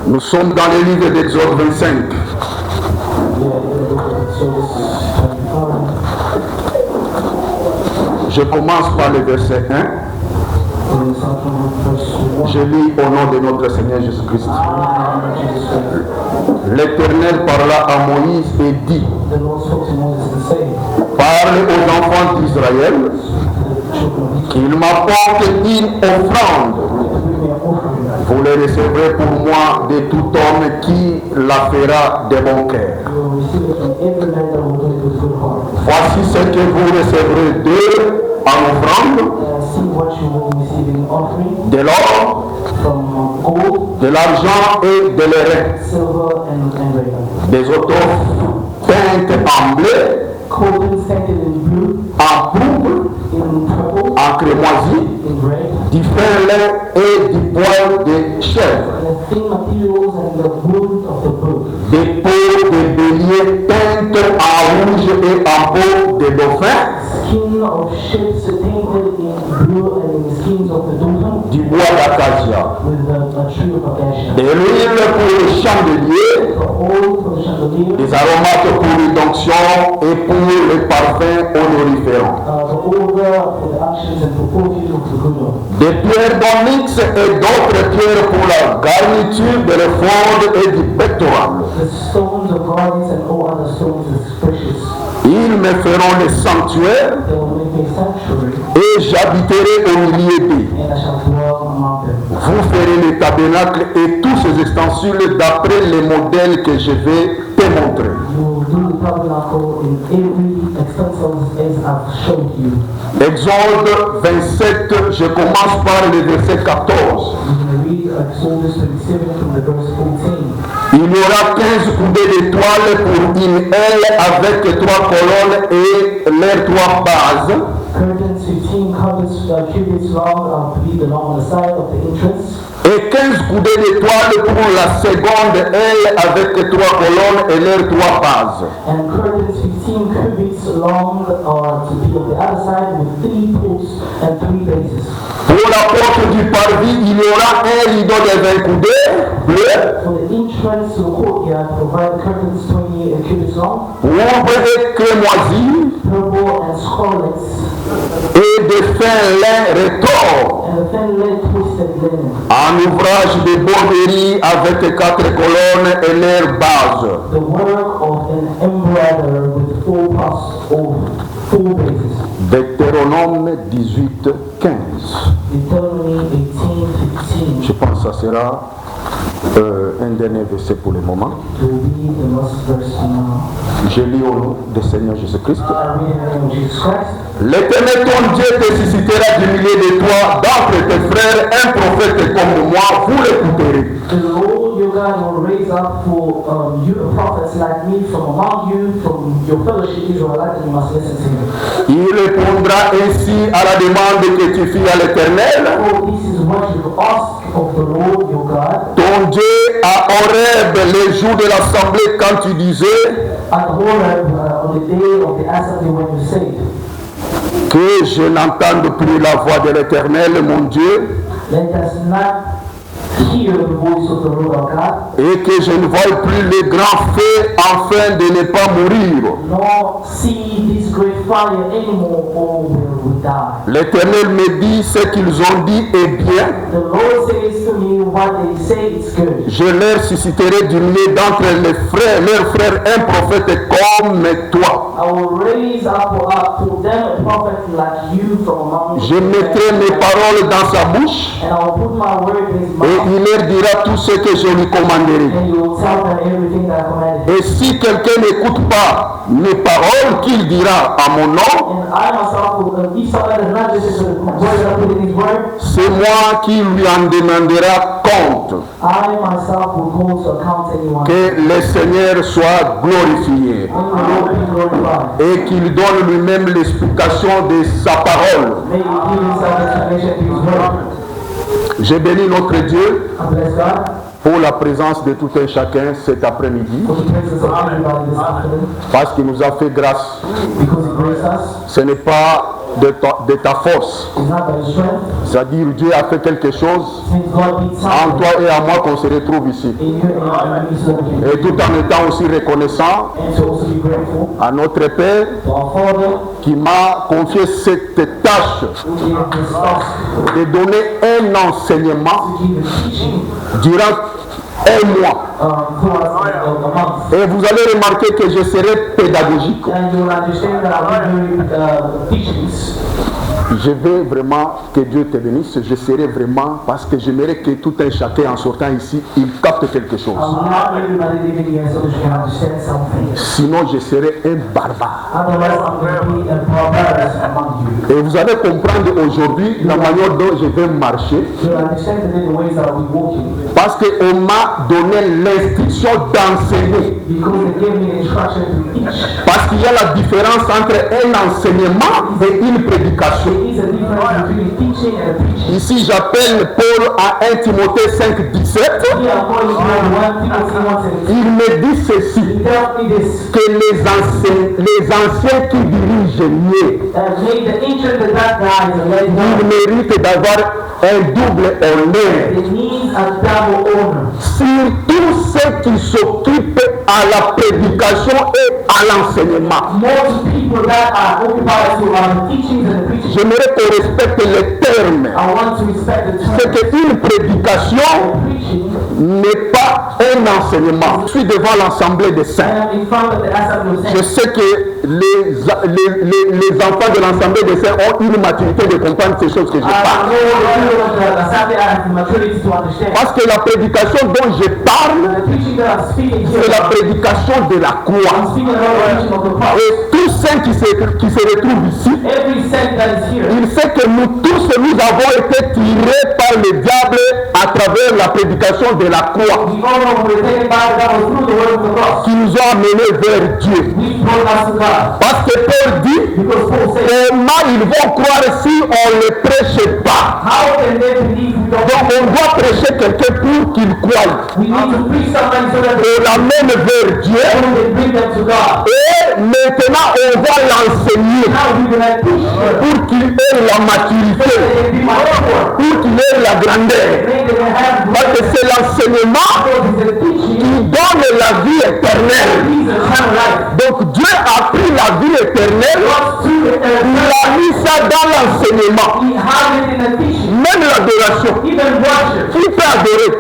Nous sommes dans le livre d'Exode 25. Je commence par le verset 1. Je lis au nom de notre Seigneur Jésus-Christ. L'Éternel parla à Moïse et dit: parle aux enfants d'Israël qu'ils m'apportent une offrande. Vous le recevrez pour moi de tout homme qui la fera de bon cœur. Voici ce que vous recevrez d'eux en offrande: de l'or, de l'argent et de l'airain, des étoffes peintes en bleu, en pourpre, en crémoisie, du fin lin et du poil de chèvre, des peaux de bélier peintes en rouge et en peau de dauphin, du bois d'acacia, de l'huile pour le chandelier, des aromates pour l'onction et pour les parfums honorifiants, des pierres d'onyx et d'autres pierres pour la garniture de l'éphod et du pectoral. Ils me feront le sanctuaire et j'habiterai au milieu d'eux. Vous ferez le tabernacle et tous ses ustensiles d'après les modèles que je vais te montrer. Exode 27, je commence par le verset 14. Il y aura 15 coudées d'étoiles pour une aile avec 3 colonnes et leurs 3 bases. Et 15 coudées d'étoiles pour la seconde aile avec 3 colonnes et leurs 3 bases. Pour la porte du parvis, il y aura un rideau de 20 coudées bleu, pourpre et crémoisi, et de fin lin retors, en ouvrage de broderie avec 4 colonnes et leurs bases. Deutéronome 18, 15. Je pense que ça sera un dernier verset pour le moment. Je lis au nom du Seigneur Jésus-Christ. L'Éternel ton Dieu te suscitera du milieu de toi, d'entre tes frères, un prophète comme moi, vous l'écouterez. Your God will raise up for you prophets like me from among you, from your fellowship Israelite, and you must listen to him. Il répondra ainsi à la demande que tu fis à l'Éternel. Oh, this is what you ask of the Lord your God. Ton Dieu à Horeb, les jours de l'assemblée, quand tu disais at Horeb, on the day of the assembly, when you said que je n'entende plus la voix de l'Éternel, mon Dieu. Let us not hear the voice of the Lord our God. Et que je ne voie plus les grands feux afin de ne pas mourir. Nor see this great fire anymore, or will die. L'Éternel me dit ce qu'ils ont dit est bien. The Lord says to me what they say is good. Je leur susciterai du milieu d'entre leurs frères un prophète comme toi. I will raise up to them a prophet like you from among Je mettrai mes paroles dans sa bouche. and I will put my word in his mouth. Et il leur dira tout ce que je lui commanderai. And you will tell them everything that I commanded. Et si quelqu'un n'écoute pas mes paroles qu'il dira à mon nom, And I myself will, if somebody does not listen to the word that I put in his word, c'est moi qui lui en demandera compte. I myself will call to account anyone. Que le Seigneur soit glorifié And the Lord be glorified. et qu'il donne lui-même l'explication de sa parole. May you give himself explanation to his word. Je bénis notre Dieu I bless God pour la présence de tout un chacun cet après-midi, for the presence of everybody this afternoon, parce qu'il nous a fait grâce. because he graced us. Ce n'est pas de ta force. It's not by your strength. C'est-à-dire Dieu a fait quelque chose Since God did en something toi et à moi qu'on se retrouve ici. in you and me so we can Et tout en étant aussi reconnaissant and to also be grateful à notre Père to our Father qui m'a confié cette tâche who gave this task de donner un enseignement to give a teaching durant un mois. throughout a month. Et vous allez remarquer que je serai pédagogique. And you will understand that I'll be doing teachings. Je veux vraiment que Dieu te bénisse. Je serai vraiment, parce que j'aimerais que tout un chacun en sortant ici, il capte quelque chose. I will not everybody living here so that you can understand something. Sinon, je serai un barbare. Otherwise, I'm going to be a barbarous among you. Et vous allez comprendre aujourd'hui la manière dont je vais marcher. You understand today the ways that I'll be walking. Parce qu'on m'a donné l'instruction d'enseigner. Because they gave me instruction to teach. Parce qu'il y a la différence entre un enseignement et une prédication. There is a difference between teaching and preaching. Ici, j'appelle Paul à 1 Timothée 5,17. Here I'm going to 1 Timothy 1:17. Il me dit ceci, He tells me this. que les anciens qui dirigent mieux, Make the ancient the bad guys and let it ils go. méritent d'avoir un double honneur. It needs a double honor. Surtout ceux qui s'occupent à la prédication et à l'enseignement. Most people that are occupied to the teachings and the preaching. J'aimerais qu'on respecte les termes. I want to respect the C'est term. qu'une prédication Preaching. n'est pas un enseignement. Je suis devant l'Assemblée des saints. I am in front of the assembly of Je saints. sais que les enfants de l'Assemblée des saints ont une maturité de comprendre ces choses que je I know parle. the people of the assembly have the maturity to understand. Parce que la prédication dont je parle, The preaching that I'm speaking here, c'est la prédication de la I'm croix. speaking about the preaching of the cross. Et tous ceux qui se retrouvent ici, Every saint that is here, il sait que nous tous, nous avons été tirés par le diable à travers la prédication de la croix, we all know we're taken by the devil through the word of the cross. qui nous ont amenés vers Dieu. We brought us to God. Parce que Paul dit, Because Paul said, comment ils vont croire si on ne les prêche pas? how can they believe we don't? Donc on doit prêcher quelqu'un pour qu'il croie. We need to preach somebody so that On l'amène vers Dieu. they bring them to God. Et maintenant on va l'enseigner Now we're going to teach them pour qu'il ait la so maturité, that they be mature. pour qu'il ait la grandeur. Then they can have Parce que c'est l'enseignement because it's the teaching qui donne la vie éternelle. leads eternal life. Donc Dieu a pris la vie éternelle, God's through the il a mis ça dans l'enseignement. He has it in the teaching. Même l'adoration. Even worship. Qui peut adorer?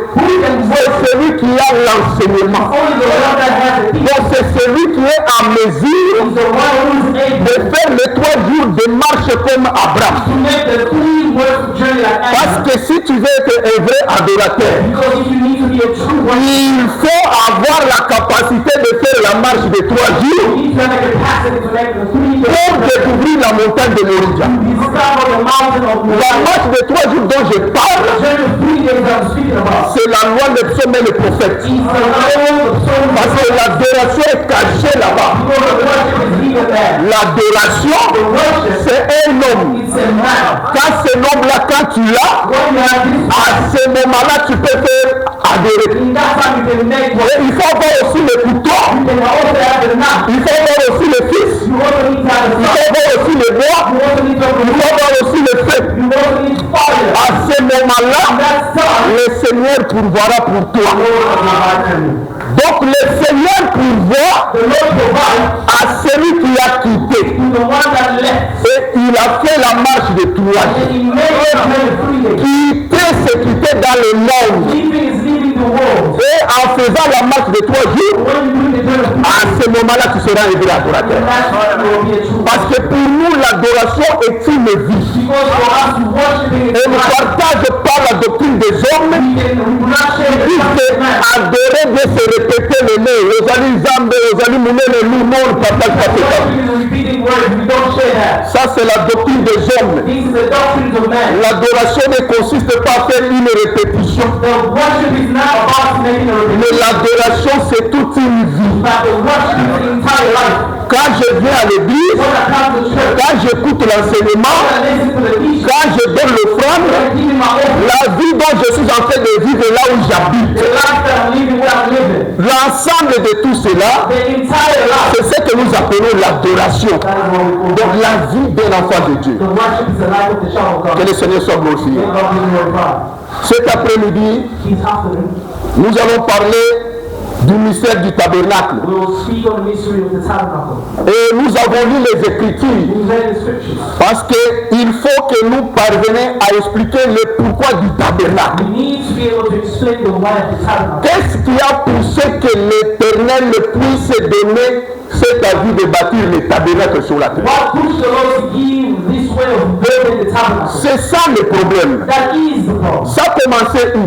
C'est celui qui a l'enseignement. Only the one that has the teaching Donc c'est celui qui est en mesure is the one who is able de faire les 3 jours de marche comme Abraham. to make the 3 work journey like Parce Abraham. que si tu veux être un vrai adorateur, Because if you need to be a true worshiper, il faut avoir la capacité de faire la marche de 3 jours you need to have the capacity to make the 3 pour découvrir la montagne de Moria. discover the mountain of La Moriah. marche de 3 jours dont je The parle, journey of 3 days that I'm speaking about. c'est la loi des psaumes et les prophètes. It's the role of soul. Parce que l'adoration est cachée là-bas. Because the worship is hidden there. L'adoration, The worship, c'est un homme. it's a man. Quand ce homme-là, quand tu l'as, When you have this, à ce moment-là, tu peux faire adorer. in that time you can make what Et il faut avoir aussi le couteau, you can also have the knife. il faut avoir aussi le fils, You also need to have the il faut sword. avoir aussi le bois, You also need to have the il faut avoir aussi le feu. You also need fire. À ce moment-là, That time, le Seigneur pourvoira pour toi. Donc le Seigneur pourvoit the Lord provides à celui qui a quitté. to the one that left. Et il a fait la marche de 3 jours. And he made it 3 days. Quitter, c'est quitter dans le monde. Leaving is leaving the world. Et en faisant la marche de 3 jours, When you do the journey of à ce moment-là, tu seras un vrai adorateur. that's when you will be a true. Parce que pour nous, l'adoration est une vie. Because for us to worship Et in on ne partage pas la doctrine des hommes. we will not share the Dit gospel que of man. adorer de se répéter le nez. Rosalie Zambe, Rosalie Mounene, nous, non, on ne partage pas ces choses. Worship is repeating words. We don't share that. Ça, c'est la doctrine des hommes. This is the doctrine of man. L'adoration ne consiste pas à faire une répétition. The worship is not about making a Mais repetition. l'adoration, c'est toute une vie. But the worship is the entire life. Quand je viens à l'église, When I come to church, quand j'écoute l'enseignement, when I listen to the teaching, quand je donne l'offrande, when I give my offering, la vie dont je suis en train de vivre là où j'habite, the life that I'm living, where I'm living. L'ensemble de tout cela, c'est ce que nous appelons l'adoration. Donc la vie d'un enfant de Dieu. Que le Seigneur soit glorifié. Cet après-midi, nous allons parler du mystère du tabernacle. Et nous avons lu les Écritures parce qu'il faut que nous parvenions à expliquer le pourquoi du tabernacle. Qu'est-ce qui a poussé que l'Éternel ne puisse donner cet avis de bâtir le tabernacle sur la terre? C'est ça le problème. Ça a commencé où?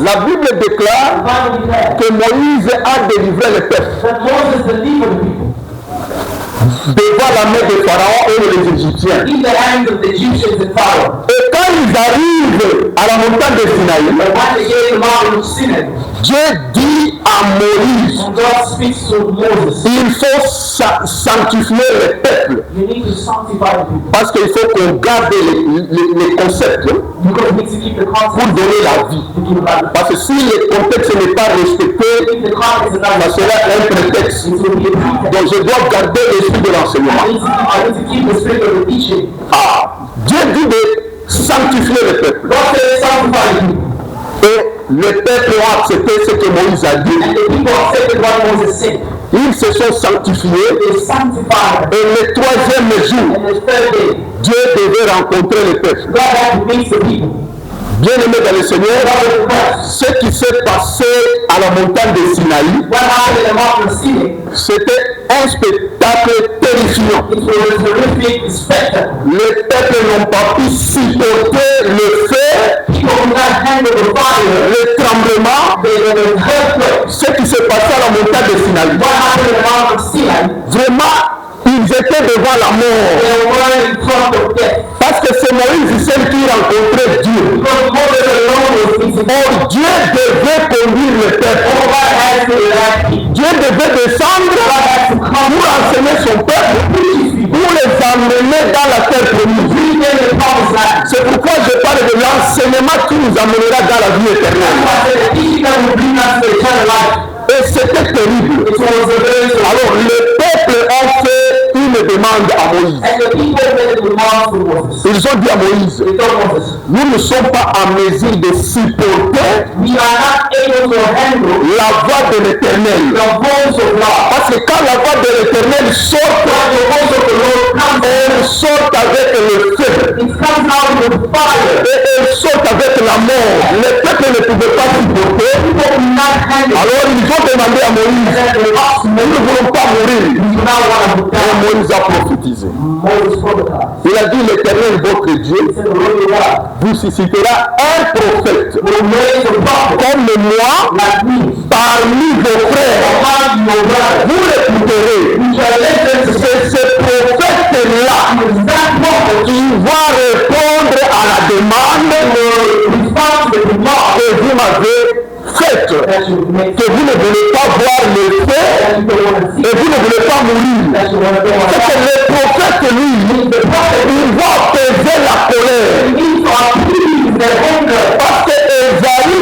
La Bible déclare que Moïse a délivré le peuple devant la main de Pharaon et des Égyptiens. Et quand ils arrivent à la montagne de Sinaï, Dieu dit à Moïse, il faut sanctifier le peuple. Parce qu'il faut qu'on garde les concepts pour donner la vie. Parce que si le contexte n'est pas respecté, ça sera un prétexte. Donc je dois garder l'esprit de l'enseignement. Dieu dit de sanctifier le peuple. Et le peuple a accepté ce que Moïse a dit. Ils se sont sanctifiés. Et le troisième jour, Dieu devait rencontrer le peuple. Bien-aimés dans le Seigneur, ce qui s'est passé à la montagne de Sinaï, c'était un spectacle terrifiant. Les peuples n'ont pas pu supporter le feu, le tremblement, ce qui s'est passé à la montagne de Sinaï. Vraiment, ils étaient devant la mort. Parce que c'est Moïse seul qui rencontrait Dieu. Or, Dieu devait conduire le peuple. Dieu devait descendre pour enseigner son peuple, pour les emmener dans la terre promise. C'est pourquoi je parle de l'enseignement qui nous amènera dans la vie éternelle. Et c'était terrible. Alors le peuple a fait une demande à Moïse. Ils ont dit à Moïse, nous ne sommes pas en mesure de supporter la voix de l'Éternel. Parce que quand la voix de l'Éternel sort, elle sort avec le feu. Et elle sort avec la mort. Le peuple ne pouvait pas supporter. Alors ils ont demandé à Moïse, nous ne voulons pas mourir. Et Moïse a prophétisé. Il a dit, l'Éternel votre Dieu vous suscitera un prophète comme moi parmi vos frères. Vous l'écouterez. C'est ce prophète-là qui va répondre à la demande que vous m'avez faite, que vous ne voulez pas voir le feu et vous ne voulez pas mourir. C'est que le prophète, lui, il va apaiser la colère. Parce que Ésaïe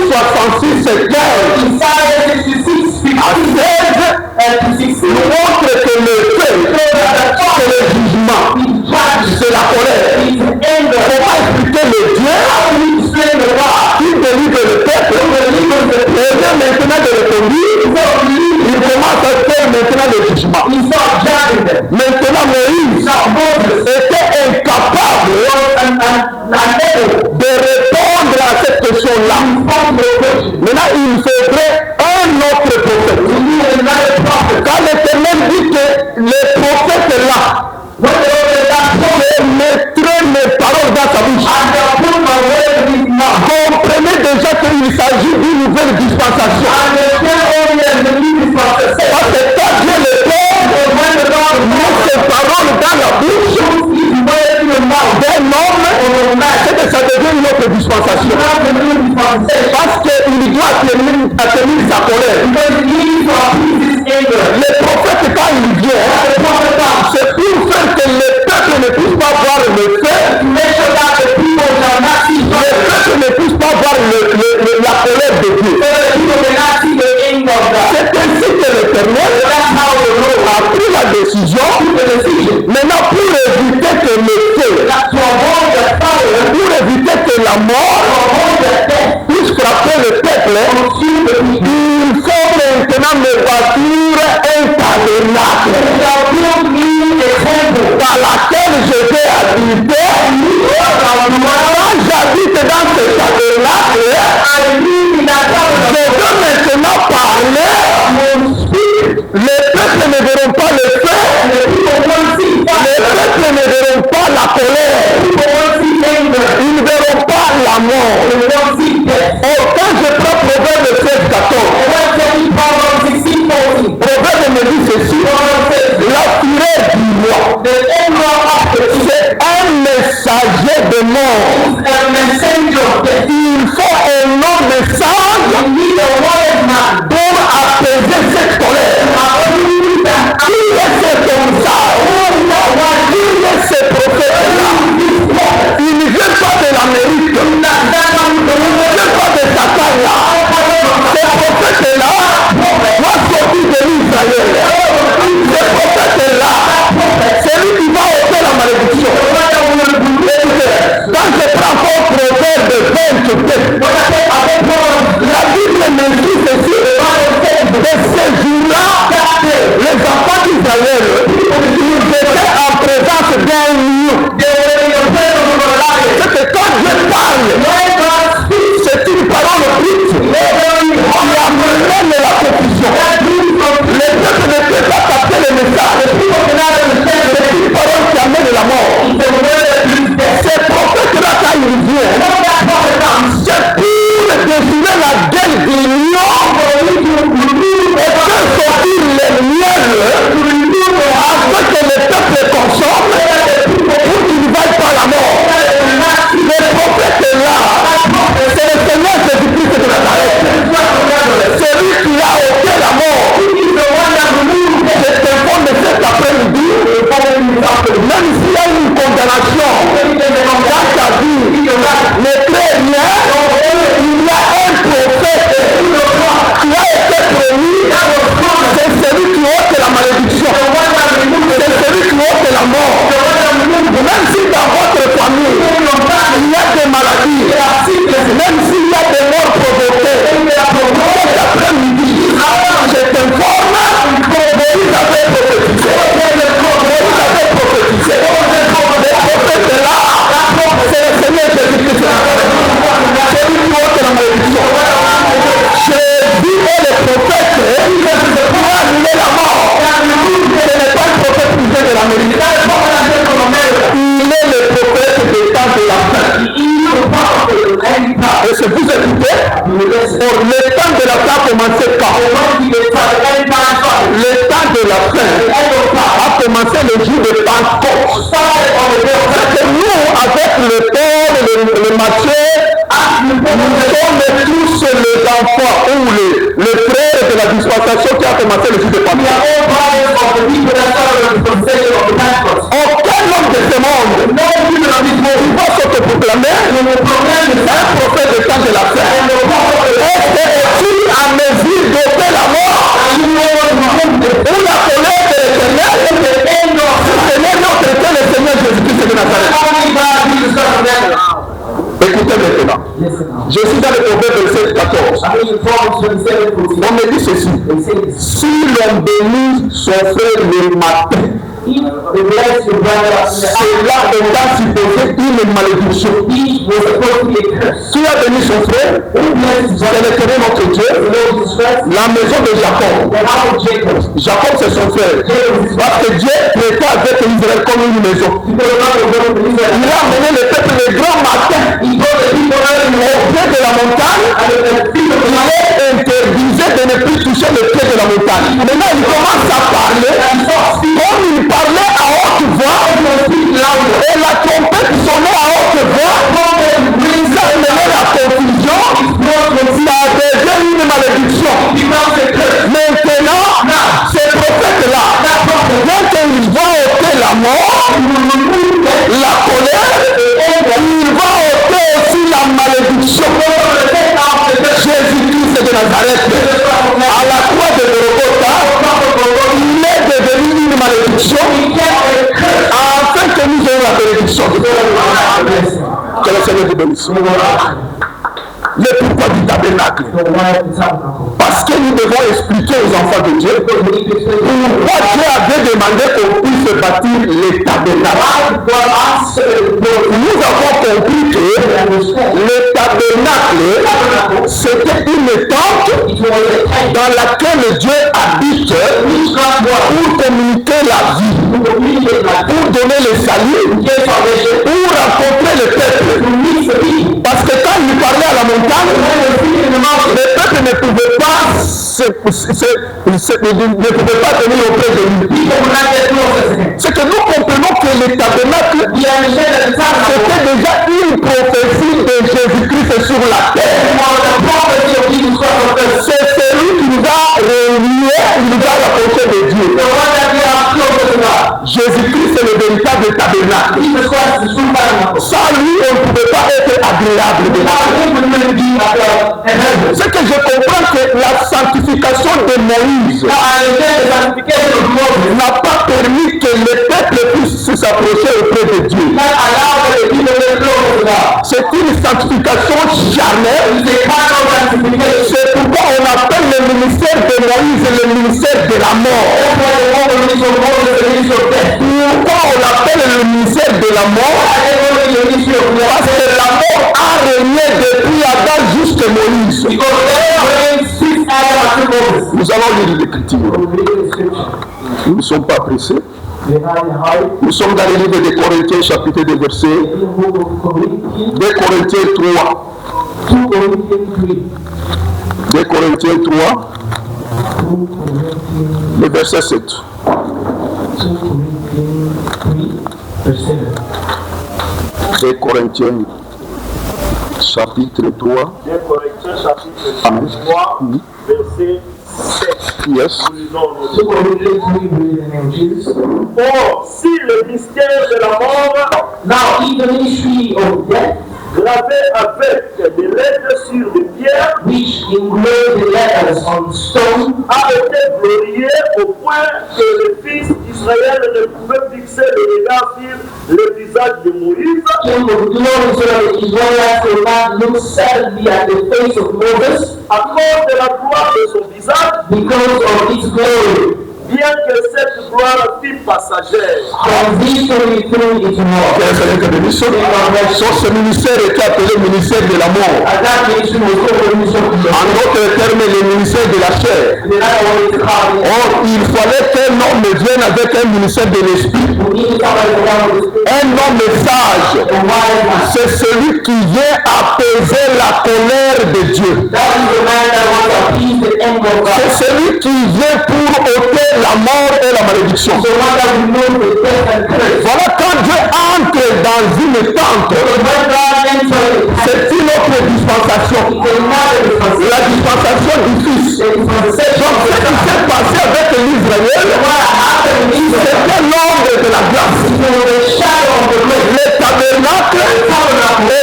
66, 15 à 16 montre que le feu, c'est le jugement, c'est la colère. Comment expliquer le Dieu qui délivre le peuple et vient maintenant de le conduire? Il commence à faire maintenant le jugement. Maintenant Moïse était incapable de répondre à cette question-là. Maintenant il faudrait un autre prophète. Quand l'Éternel dit que le prophète est là, je mettrai mes paroles dans sa bouche. Comprenez déjà qu'il s'agit d'une nouvelle dispensation. Parce que quand Dieu le fait, met ses paroles dans la bouche d'un homme, c'est que ça devient une autre dispensation. Parce qu'il doit atteindre sa colère. Le prophète, quand il vient, c'est pour faire que le peuple ne puisse pas voir le fait. Le peuple ne puisse pas voir la colère de Dieu. verront pas la mort. Or, quand je prends Proverbe 16, 14, Proverbe me dit ceci, la fureur du roi, c'est un messager de mort. Il faut un long message pour apaiser cette colère. Qui est ce commissaire? Qui est ce prophète-là? Il ne vient pas de l'Amérique. Il ne vient pas de Satan-là. Ce prophète-là va sortir de l'Israël. Ce prophète-là, c'est lui qui va ôter la malédiction. Quand je prends mon Proverbe 22, la Bible me dit ceci, de ces jours-là, les enfants d'Israël, ils étaient en présence d'un lion. C'est que quand Dieu parle, c'est une parole brute qui amène la confusion. Les peuples ne peuvent pas capter le message. C'est une parole qui amène la mort. Ces prophètes-là, quand ils viennent, c'est pour décider la gueule des lions et faire sortir les miels afin que les peuples consomment pour qu'ils ne vaillent pas la mort. Les prophètes-là, c'est le Seigneur Jésus-Christ de Nazareth. C'est lui qui a ôté la mort. Je t'informe de cet après-midi, même s'il y a une condamnation dans ta vie, ne crée rien, il y a un prophète qui a été promis, c'est celui qui ôte la malédiction, c'est celui qui ôte la mort. Même si dans votre famille, il y a des maladies, même s'il y a des morts provoquées, cet après-midi, je t'informe, vous avez prophétisé. Les prophètes là, c'est le Seigneur Jésus-Christ. C'est lui qui ôte la malédiction. Jésus est le prophète pour annuler la mort. Ce n'est pas le prophète qui vient de l'Amérique. Il est le prophète des temps de la fin. Et si vous écoutez, pour le temps de la fin a commencé quand? Le temps de la fin a commencé le jour de Pentecôte. C'est que nous, avec le Paul, le Matthieu, nous sommes tous les enfants ou les frères de la dispensation qui a commencé le jour de Pentecôte. Aucun homme de ce monde il va s'autoproclamer un prophète de temps de la fin. Est-il en mesure d'ôter la mort ou la colère de l'Éternel? Ce n'est notre Dieu, le Seigneur Jésus-Christ de Nazareth. Écoutez maintenant. Je suis dans le Proverbe 27, 14. On me dit ceci. Si l'on bénit son frère le matin, cela étant supposé une malédiction. Qui a béni son frère? C'est l'Éternel notre Dieu. La maison de Jacob. Jacob c'est son frère. Parce que Dieu traitait avec Israël comme une maison. Il a amené le peuple le grand matin au pied de la montagne. Il est interdisé de ne plus toucher le pied de la montagne. Maintenant il commence à parler comme il parlait à haute voix et la trompette sonnait à haute voix. Ça a mené la confusion. Ça a déjà une malédiction. Maintenant, ces prophètes-là, quand ils vont ôter la mort, la colère, il va ôter aussi la malédiction. Jésus-Christ de Nazareth, à la croix de Golgotha, il est devenu une malédiction afin que nous ayons la bénédiction. Que le Seigneur te bénisse. Le pourquoi du tabernacle? Parce que nous devons expliquer aux enfants de Dieu pourquoi Dieu avait demandé qu'on puisse bâtir les tabernacles. Nous avons compris que le tabernacle, c'était une tente dans laquelle Dieu habite pour communiquer la vie, pour donner le salut, pour rencontrer le peuple. la montagne, le peuple ne pouvait pas ne pouvait pas venir auprès de lui. C'est que nous comprenons que le tabernacle, c'était déjà une prophétie de Jésus-Christ sur la terre. C'est celui qui nous a réunis, qui nous a rapprochés de Dieu. Jésus-Christ est le véritable tabernacle. Sans lui, on ne pouvait pas être agréable. C'est que je comprends que la sanctification de Moïse n'a pas permis que le peuple puisse s'approcher auprès de Dieu. C'est une sanctification charnelle. C'est pourquoi on appelle le ministère de Moïse le ministère de la mort. Pourquoi on appelle le ministère de la mort? Parce que la mort a régné depuis Adam jusqu'à Moïse. Nous allons lire l'Écriture. Nous ne sommes pas pressés. Nous sommes dans le livre de Corinthiens, chapitre 2, verset 2 Corinthiens 3. 2 Corinthiens 3, le verset 7. 2 Corinthiens chapitre 3. 2 Corinthiens chapitre 3, verset 7. Yes. Or, si le mystère de la mort, gravé avec des lettres sur des pierres, which engraved the letters on stone, a été glorifié au point que les fils d'Israël ne pouvaient fixer le regard sur le visage de Moïse, came with glory so that the Israelites could not look sadly at the face of Moses à cause de la gloire de son visage, because of its glory, bien que cette gloire fût passagère. transitioning through its mort. Ce ministère était appelé ministère de la mort. At that nation was over the mission of the En d'autres termes, le ministère de la chair. Or, il fallait qu'un homme vienne avec un ministère de l'esprit. Un homme sage, c'est celui qui vient apaiser la colère de Dieu. C'est celui qui vient pour ôter la mort et la malédiction. Voilà quand Dieu entre dans une tente, c'est une autre dispensation. La dispensation du Fils. Donc ce qui s'est passé avec l'Israël, c'était l'ombre de la grâce. Le tabernacle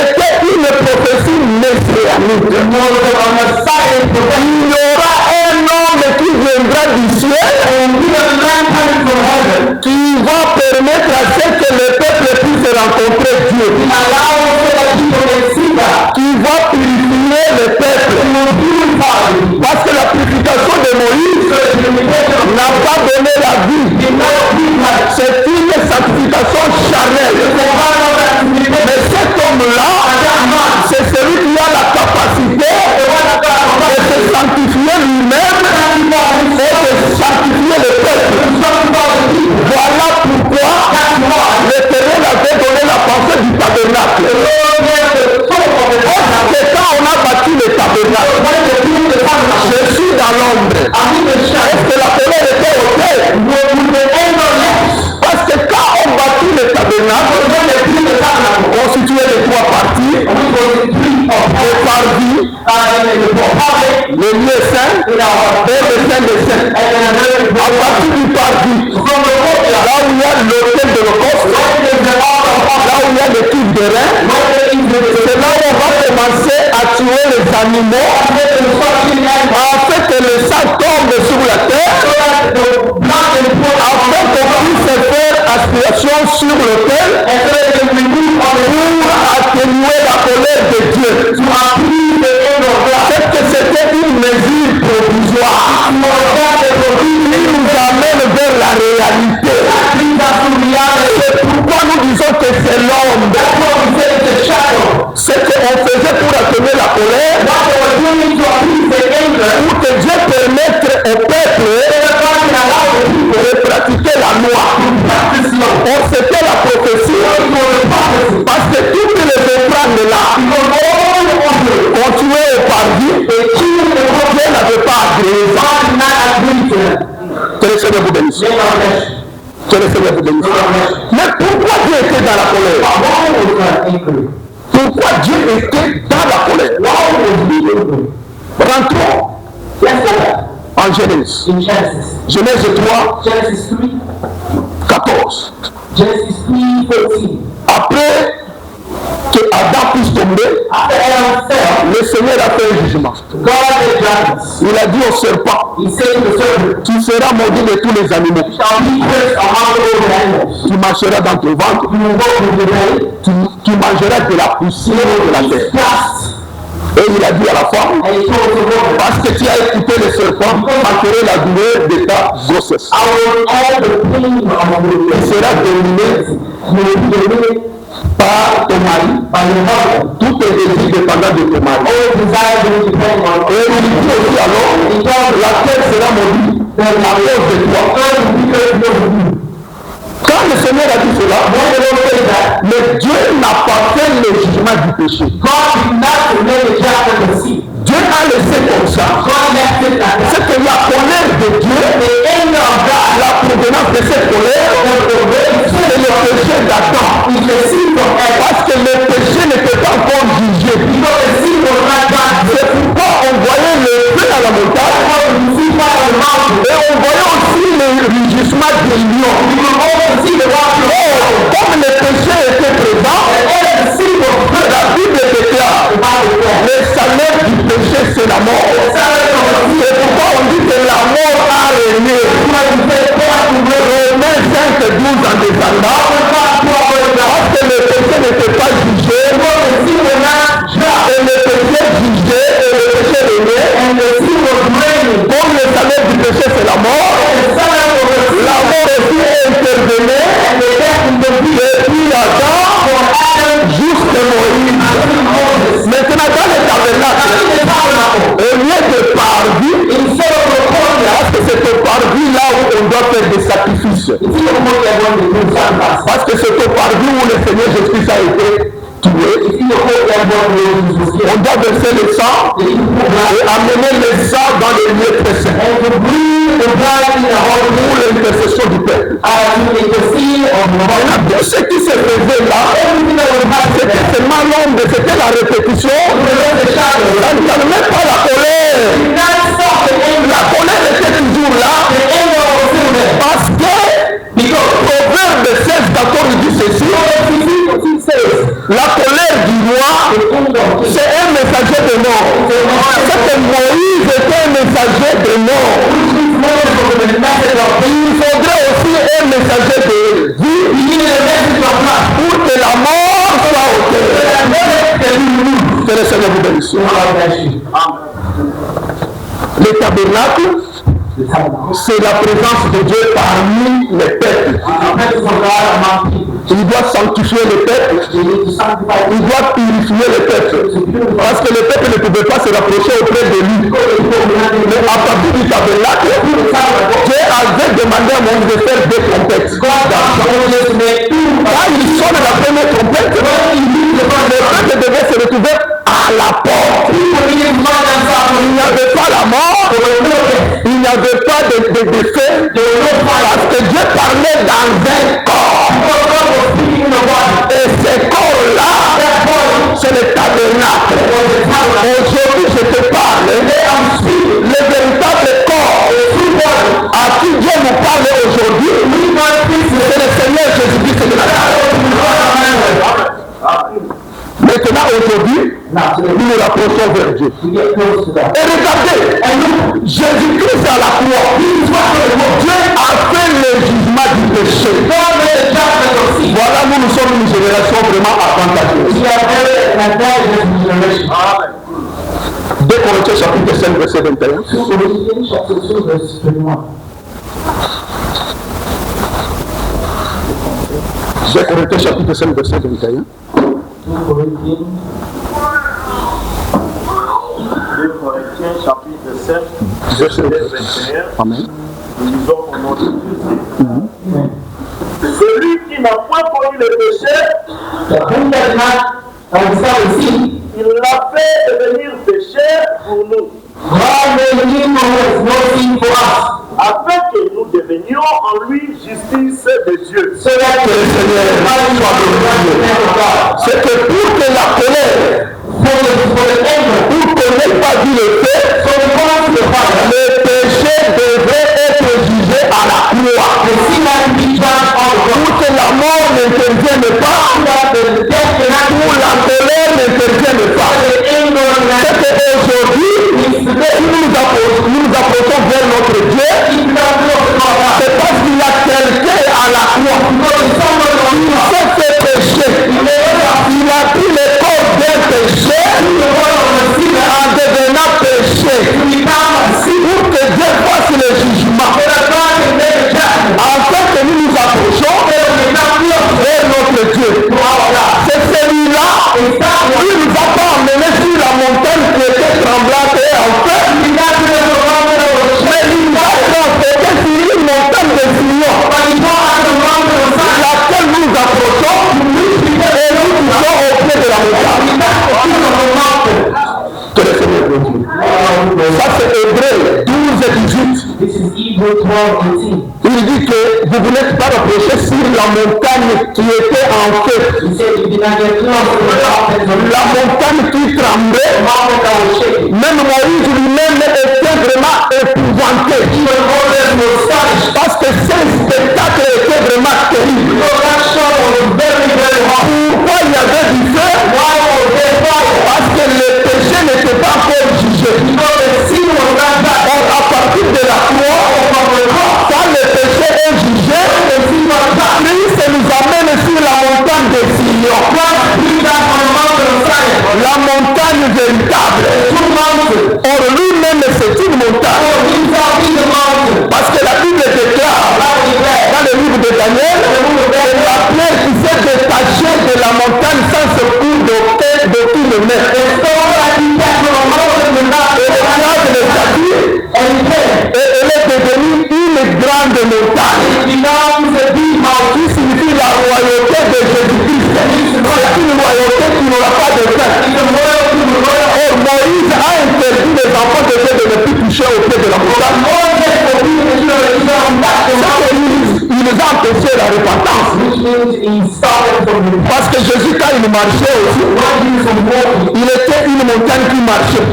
était une prophétie messianique. Il y aura un homme qui viendra du ciel, qui va permettre à ce que le peuple puisse rencontrer Dieu, qui va purifier le peuple. Parce que la purification de Moïse n'a pas donné la vie. C'est une sanctification charnelle. Mais cet homme-là, c'est celui qui a la capacité de se sanctifier lui-même et de sanctifier le peuple. Voilà pourquoi l'Éternel avait donné la pensée du tabernacle. C'est quand on a bâti le tabernacle, je suis dans l'ombre. Est-ce que la colère était ôtée? Parce que quand on bâtit le tabernacle, constitué de trois parties, le parvis, le lieu saint et le saint des saints. À partir du parvis, là où il y a l'autel de l'Holocauste, là où il y a l'équipe de reins, c'est là où on va commencer à tuer les animaux afin que le sang tombe sur la terre, afin qu'on puisse faire aspiration sur l'autel pour atténuer la colère de Dieu. C'est que c'était une mesure provisoire. Il nous amène vers la réalité. C'est pourquoi nous disons que c'est l'homme. C'est qu'on faisait pour atténuer la colère, pour que Dieu permette au peuple de pratiquer la loi. Or, c'était la prophétie. Parce que toutes les offrandes là, on Seigneur vous bénisse. Mais pourquoi Dieu était dans la colère? Pourquoi Dieu était dans la colère? Rentrons en Genèse. Genèse 3, 14. Après que Adam puisse tomber, le Seigneur a fait un jugement. Il a dit au serpent, tu seras maudit de tous les animaux. Tu marcheras dans ton ventre. Tu mangeras de la poussière de la terre. Et il a dit à la femme, parce que tu as écouté le serpent, malgré la douleur de ta grossesse. Il sera dominé par ton mari, tous tes désirs dépendant de ton mari. Et il dit aussi alors, la terre sera maudite à cause de toi. Quand le Seigneur a dit cela, mais Dieu n'a pas fait le jugement du péché. Dieu a laissé comme ça. C'est que la colère de Dieu, la provenance de cette colère, c'est le péché d'Adam. Parce que le péché n'était pas encore jugé. C'est pourquoi on voyait le feu à la montagne. Et on voyait aussi le rugissement des lions. Comme le péché était présent, la Bible déclare le salaire du péché c'est la mort. C'est pourquoi on dit que la mort a régné. Romains 5, 12 en descendant, parce que le péché n'était pas jugé, et le péché jugé et le péché régné. Comme le salaire du péché c'est la mort, la mort aussi est intervenue depuis Adam jusqu'à Moïse. Maintenant dans le tabernacle, au lieu de parvis, parce que c'est au parvis là où on doit faire des sacrifices. Parce que c'est au parvis où le Seigneur Jésus a été tué. On doit verser le sang et amener le sang dans les lieux très saints pour l'intercession du peuple. Tout ce qui se faisait là, c'était seulement l'ombre, c'était la répétition. Ça ne calmait pas la colère. La colère était toujours là. Parce que Proverbe 16, 14 dit ceci. La colère du roi, c'est un messager de mort. C'est que Moïse était un messager de mort. Il faudrait aussi un messager de vie pour que la mort soit ôtée. Que le Seigneur vous bénisse. Le tabernacle, c'est la présence de Dieu parmi les peuples. Il doit sanctifier le peuple. Il doit purifier le peuple. Parce que le peuple ne pouvait pas se rapprocher auprès de lui. Mais à partir du tabernacle, Dieu avait demandé à Moïse de faire des trompettes. Quand il sonne la première trompette, le peuple devait se retrouver à la porte. Il n'y avait pas la mort. Il n'y avait pas de décès. Parce que Dieu parlait dans un corps. Et ce corps-là, c'est le tabernacle. Aujourd'hui, je te parle. Le véritable corps à qui Dieu nous parle aujourd'hui, c'est le Seigneur Jésus-Christ de Nazareth. Maintenant, aujourd'hui, nous nous rapprochons vers Dieu. Et regardez, Jésus-Christ à la croix, Dieu a fait le jugement du péché. Voilà, nous sommes une génération vraiment avantageuse. 2 Corinthiens chapitre 5, verset 21. 2 Corinthiens chapitre 5, verset 21. 2 Corinthiens chapitre 7, verset 21. Amen. Nous lisons au nom de Dieu. Celui qui n'a point connu le péché, il l'a fait devenir péché pour nous. Afin que nous devenions en lui justice pensées de Dieu. Que le Seigneur soit glorifié. C'est que pour que la colère, pour qu'on n'ait pas vu le fait, le péché devrait être jugé à la croix. Pour que la mort n'intervienne pas, pour la colère n'intervienne pas. C'est qu'aujourd'hui, si nous approchons vers notre Dieu, c'est parce qu'il y a quelqu'un à la croix. Il s'est fait pécher. Il a pris le corps d'un péché en devenant péché. Pour que Dieu fasse le jugement. Afin que nous nous approchons vers notre Dieu. C'est celui-là qui nous a pas emmenés sur la montagne qui était tremblante et en feu. Mais il nous a transportés sur une montagne de Sion, laquelle nous nous approchons et nous touchons au pied de la montagne. Que le Seigneur continue. Ça c'est Hébreu 12 et 18. This is Hebrews 12:18. Il dit que vous ne voulez pas approcher sur la montagne qui était en feu. He said you did not get close to the mountain. La montagne qui tremblait, même Moïse lui-même était vraiment épouvanté. Parce que ce spectacle était vraiment terrible. Pourquoi il y avait du feu? Parce que le péché n'était pas encore jugé. Or, à partir de la croix, quand le péché est jugé, Christ nous amène sur la montagne de Sion. La montagne véritable. Or, lui-même, c'est une montagne. Parce que la Bible déclare, dans le livre de Daniel, que la pierre qui s'est détachée de la montagne sans secours d'aucune main. Et elle est devenue une grande montagne. Qui signifie la royauté de Jésus-Christ. C'est une royauté qui n'aura pas de fin. Or, Moïse a interdit les enfants de Dieu de ne plus toucher au pied de la montagne. Il nous a empêché la repentance. Parce que Jésus, quand il marchait aussi, il était une montagne qui marchait.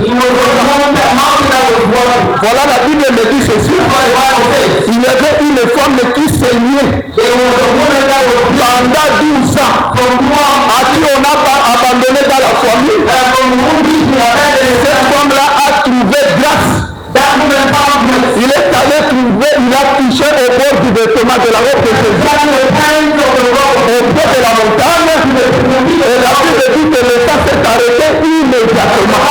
Voilà, la Bible me dit ceci. Il y avait une femme qui saignait pendant 12 ans, à qui on a abandonné dans la famille. Cette femme-là a trouvé grâce. Il est allé trouver, il a touché au bord du vêtement de la robe de Jésus, au pied de la montagne, et la Bible dit que le sang s'est arrêté immédiatement.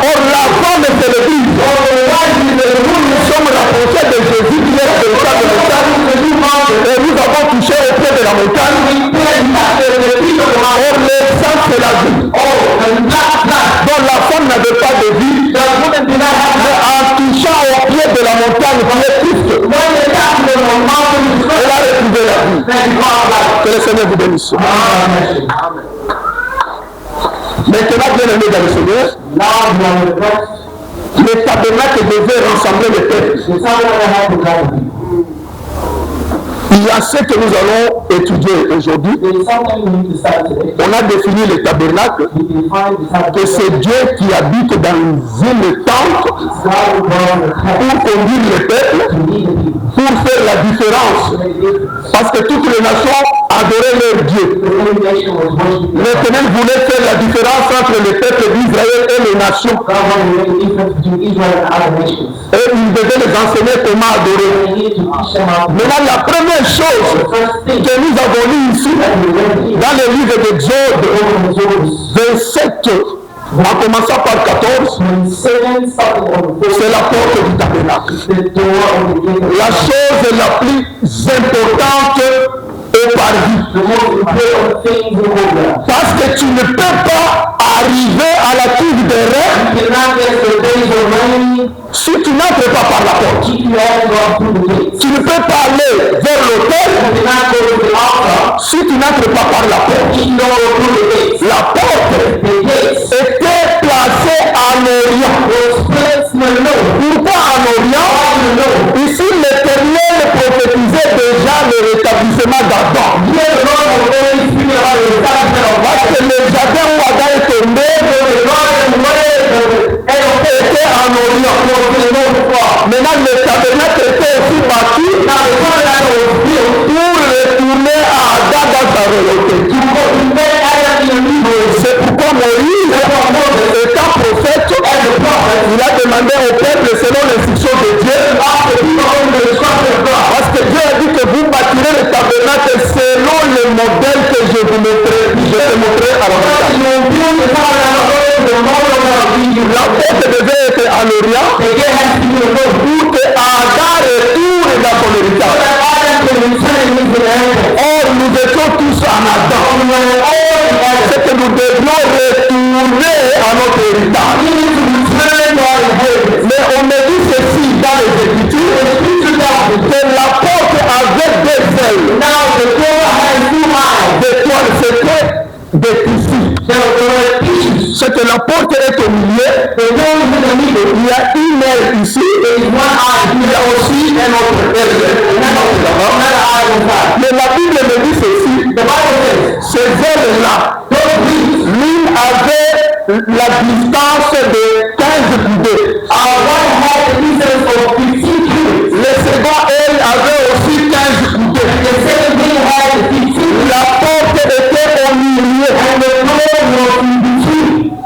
Or, la femme se le dit, nous nous sommes rapprochés de Jésus qui est le sang de montagne, et nous avons touché au pied de la montagne. Or, le sang c'est la vie. Donc la femme n'avait pas de vie, mais en touchant au pied de la montagne qui est Christ, elle a retrouvé la vie. Que le Seigneur vous bénisse. Maintenant, bien aimé dans le Seigneur, le tabernacle devait rassembler le peuple. Il y a ce que nous allons étudier aujourd'hui. On a défini le tabernacle, que c'est Dieu qui habite dans une tente pour conduire le peuple, pour faire la différence. Parce que toutes les nations adoraient leur Dieu. L'Éternel voulait faire la différence entre le peuple d'Israël et les nations. Et il devait les enseigner comment adorer. Maintenant, la première chose que nous avons lu ici, dans le livre d'Exode 27, en commençant par 14, c'est la porte du tabernacle. La chose la plus importante au paradis. Parce que tu ne peux pas arriver à la cuve des reins si tu n'entres pas par la porte. Tu ne peux pas aller vers l'autel si tu n'entres pas par la porte. La porte était placée en Orient. Pourquoi en Orient? Ici l'Éternel prophétisait déjà le à l'Orient pour que Agar retourne dans son héritage. Or, nous étions tous en Adam. C'est que nous devions retourner à notre héritage. Mais on me dit ceci dans les Écritures, que la porte avait deux ailes. D'étoiles, c'était des tissus. C'est que la porte est au milieu. Il y a une aile ici. Il y a aussi un autre aile. Mais la Bible me dit ceci. Ces ailes-là, l'une avait la distance de 15 coudées. Le second aile avait aussi 15 coudées. La porte était au milieu.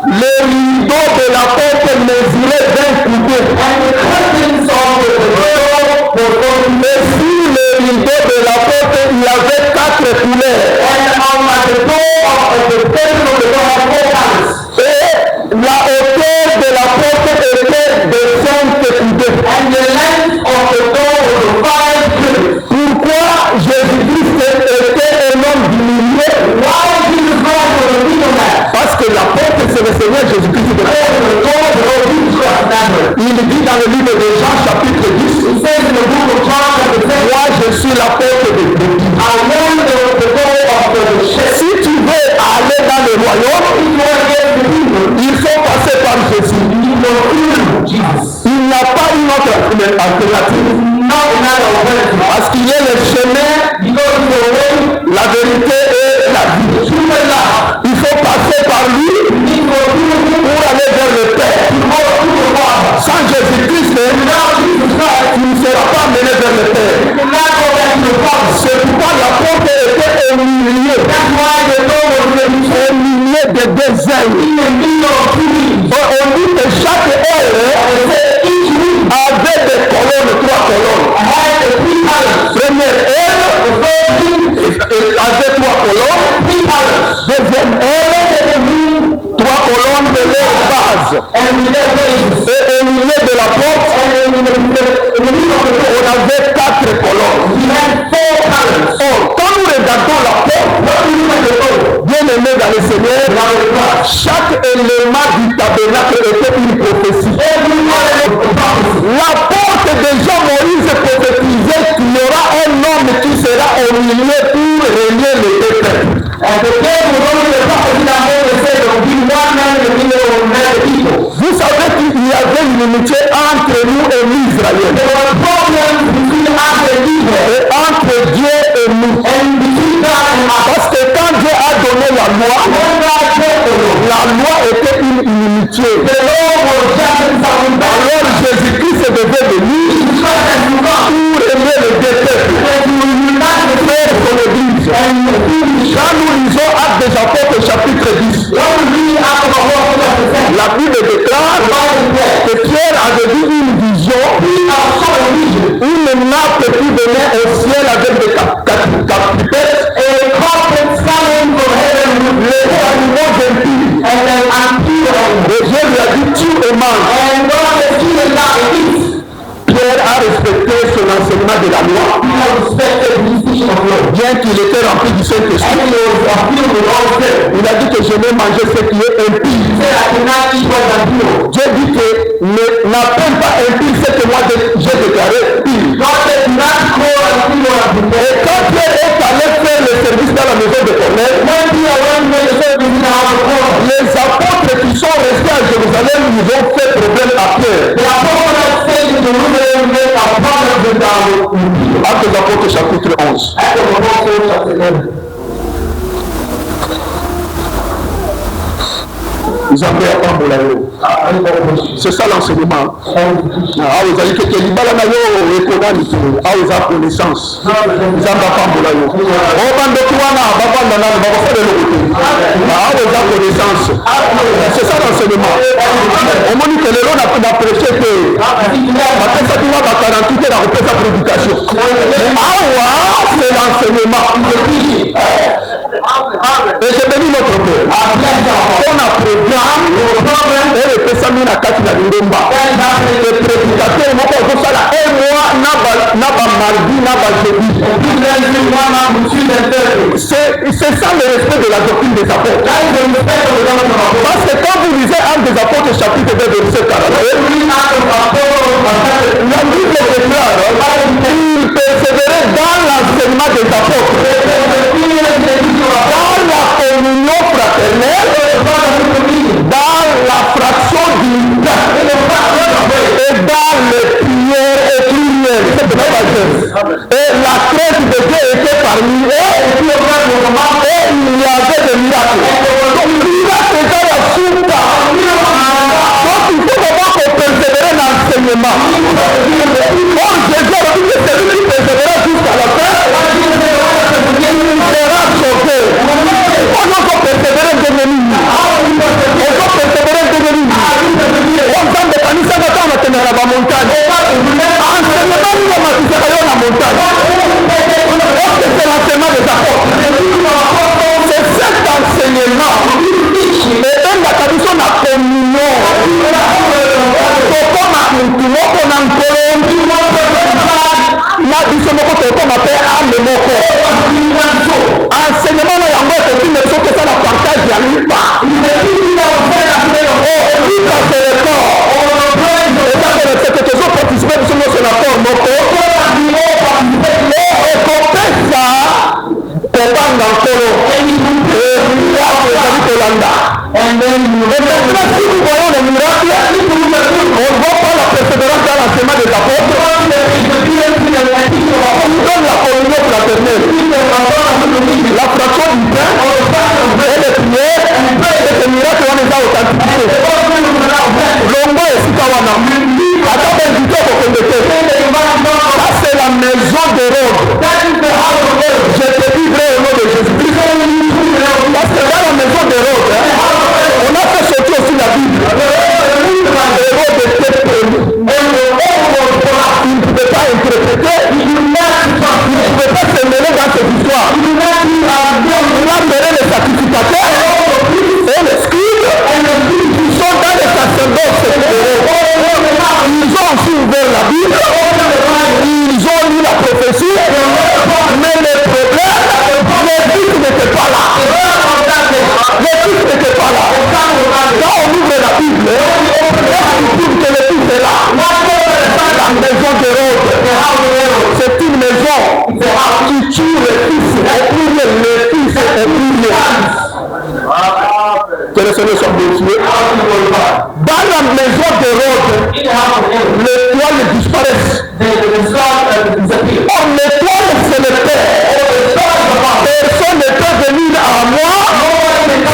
Le rideau de la porte mesurait 20 coudées. Mais sur le rideau de la porte, il y avait 4 couleurs. Et la hauteur de la porte était de 5 coudées. Pourquoi Jésus-Christ était un homme diminué? Parce que la porte, c'est le Seigneur Jésus-Christ. Il dit dans le livre de Jean, chapitre 10, moi je suis la porte de Dieu. Si tu veux aller dans le royaume, il faut passer par Jésus. Il n'a pas une autre alternative. Parce qu'il est le chemin, la vérité et la vie. Il faut passer par lui pour aller vers le Père. Sans Jésus-Christ, tu ne seras pas mené vers le Père. C'est pourquoi la porte était au milieu. Au milieu des deux ailes. On dit que chaque aile avait des colonnes, 3 colonnes. Première aile avait 3 colonnes. Deuxième aile, 3 colonnes de leur base. Et au milieu de la porte, on avait 4 colonnes. Or, quand nous regardons la porte, bien aimé dans le Seigneur, chaque élément du tabernacle était une prophétie. La porte de Jean Moïse prophétisait qu'il y aura un homme qui sera au milieu pour relier les deux peuples. Vous savez qu'il y avait une unité entre nous et l'Israël. Et entre Dieu et nous. Parce que quand Dieu a donné la loi était une unité. Alors Jésus-Christ devait venir pour aimer les deux peuples. Faire son église. Quand nous lisons Actes des Apôtres chapitre 10, la Bible déclare que Pierre avait vu une vision, une nappe qui venait au ciel avec des capitaines et les animaux impies. Et Dieu lui a dit, tu et mange. Pierre a respecté son enseignement de la loi, bien qu'il était rempli du Saint-Esprit. Il a dit que je vais manger ce qui est impie. Dieu dit que n'appelle pas impie ce que moi j'ai déclaré pire. Et quand Pierre est allé faire le service dans la maison de Corneille, les apôtres qui sont restés à Jérusalem nous ont fait problème à Pierre. Actes des Apôtres chapitre 11. C'est ça l'enseignement. Vous allez que Kelibala Nayo reconnaît la connaissance. C'est ça l'enseignement. On m'a dit que les gens n'ont pas prêché que ça doit être 48 heures après sa prédication. C'est l'enseignement. Et je me dis notre Père. On a programme et le pesami na kati na lingomba. Le prédicateur moko kozala un mois na ba mardi na ba jeudi. C'est ça le respect de la doctrine des apôtres. Parce que quand vous lisez Actes des apôtres chapitre 2 verset 42, la Bible déclare qu'il persévérait dans l'enseignement des apôtres, dans la communion fraternelle, dans la fraction du pain et dans les prières et prières. Et la crainte de Dieu était parmi eux et il y avait des miracles. Donc miracle est dans la soupe. Donc il faut d'abord qu'on persévère dans l'enseignement. Or Jésus a dit que celui qui persévère jusqu'à la fin, il sera sauvé. On doit persévérer de l'ennemi. On doit persévérer de l'ennemi. On s'en dépanise à la tenir à la montagne. Enseignement, il y a ma la montagne. C'est l'enseignement des apôtres. C'est cet enseignement. Et dans la tradition de la communion, enseignement na yango ekoki na biso kopesa na partage ya lipa ezakele tozoparticipe biso nyonso na corps moko ekopesa kobanga nkolo miracle ezali kolanda. Et maintenant, si nous voyons le miracle, on ne voit pas la persévérance dans l'enseignement des apôtres. On donne la communion fraternelle, la fraction du pain et les prières, et ces miracles on les a authentifiés. Longo et Sikawana, attends d'inviter au Condété. Ça c'est la maison de Rhodes. Je te dis vrai au nom de Jésus-Christ. Parce que dans la maison de Rhodes, on a fait sortir aussi la Bible. Hérode était prévu. Il ne pouvait pas interpréter. Il ne pouvait pas se mêler dans cette histoire. Il a mêlé les sacrificateurs et les scribes qui sont dans les sacerdoces. Ils ont aussi ouvert la Bible. Ils ont lu la prophétie. Mais le problème, les titres n'étaient pas là. Les titres n'étaient pas là. Quand on ouvre la Bible, on trouve que le titre est là. La maison de Rhodes, c'est une maison qui tue les fils et brûle les fils et brûle. Que le Seigneur soit béni. Dans la maison de Rhodes, les toiles disparaissent. Or les toiles c'est le Père. Personne ne peut venir à moi.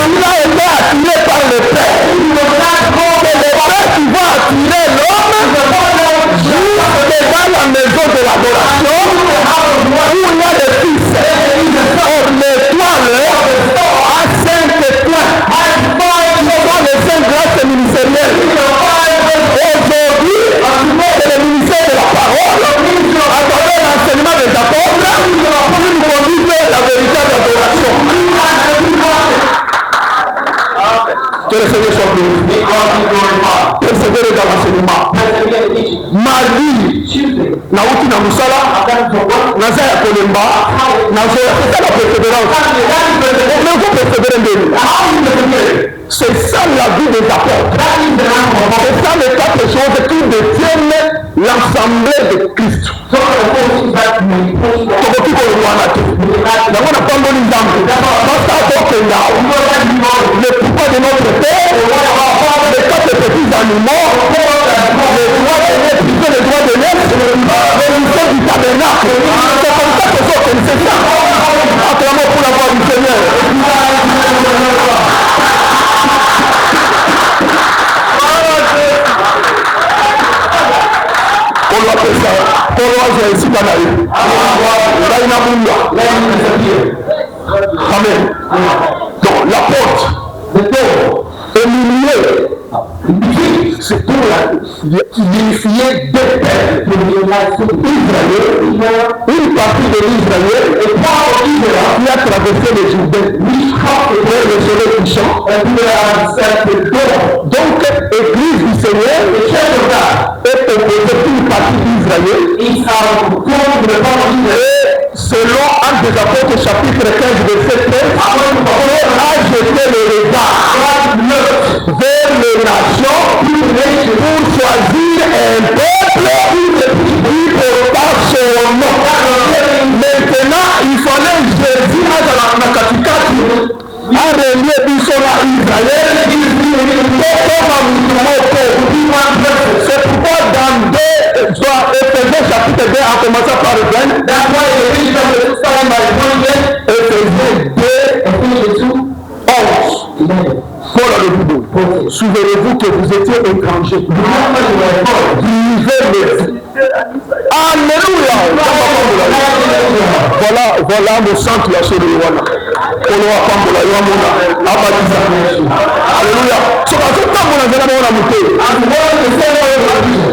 Il a été attiré par le Père. C'est le Père qui va attirer l'homme jusque dans la maison de l'adoration où il y a le Fils. Or l'étoile a 5 étoiles. Ce sont les 5 grâces ministérielles. Aujourd'hui, c'est le ministère de la parole à travers l'enseignement des apôtres qui nous conduit vers la véritable adoration. Que le Seigneur soit béni. Persévérer dans l'enseignement. Mardi, nauti na musala, naza ya kolemba, naza ya kota la persévérance. Mais vous persévérer de nous. C'est ça la vie des apôtres. C'est ça les 4 choses qui détiennent l'assemblée de Christ. Tokoki kolwana te. Yango na pamboli nzambe. Parce qu'apokenda le pourquoi de notre Père, les 4 petits animaux, les droits de naître, les droits de naître, le lycée du tabernacle. C'est comme ça que vous connaissez ça. Acclamons pour la voix du Seigneur. On va faire ça. On va faire ici dans la rue. Amen. Donc la porte, le door, au milieu, C'est tout là. L'unifier deux peuples. Israël, une partie de l'Israël et pas d'Israël qui a traversé le Jourdain vers le soleil couchant. Donc, l'église du Seigneur est composée d'une partie d'Israël. Et selon Actes des Apôtres, chapitre 15, verset 13, a jeté le regard vers les nations pour choisir un peuple qui porta son nom. Maintenant, il fallait Jésus à la Katikati a relié Bissola Israël. C'est pourquoi dans Éphésiens chapitre 2, en commençant par le 20, Éphésiens 2, 11. Paul a le boubou. Souvenez-vous que vous étiez étrangers. Alléluia. Voilà le centre de la Chérie-Wana. Alléluia.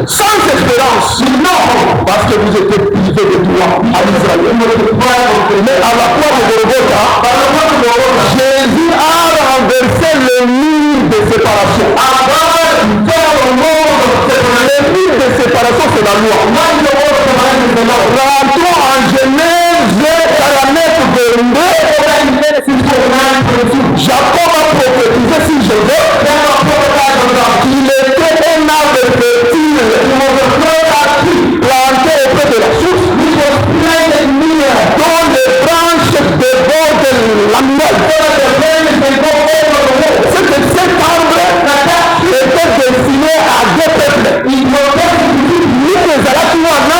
Sans espérance. Non. Parce que vous étiez privés de droit à l'Israël. Mais à la croix de Golgotha, Jésus a renversé le mur de séparation. Le mur de séparation, c'est la loi. Rentrons en Genèse 49, Jacob a prophétisé si je veux qu'il était un arbre fertile planté auprès de la source dont les branches débordent la miel. C'est que cet arbre était destiné à deux peuples. Ni les Alatuana,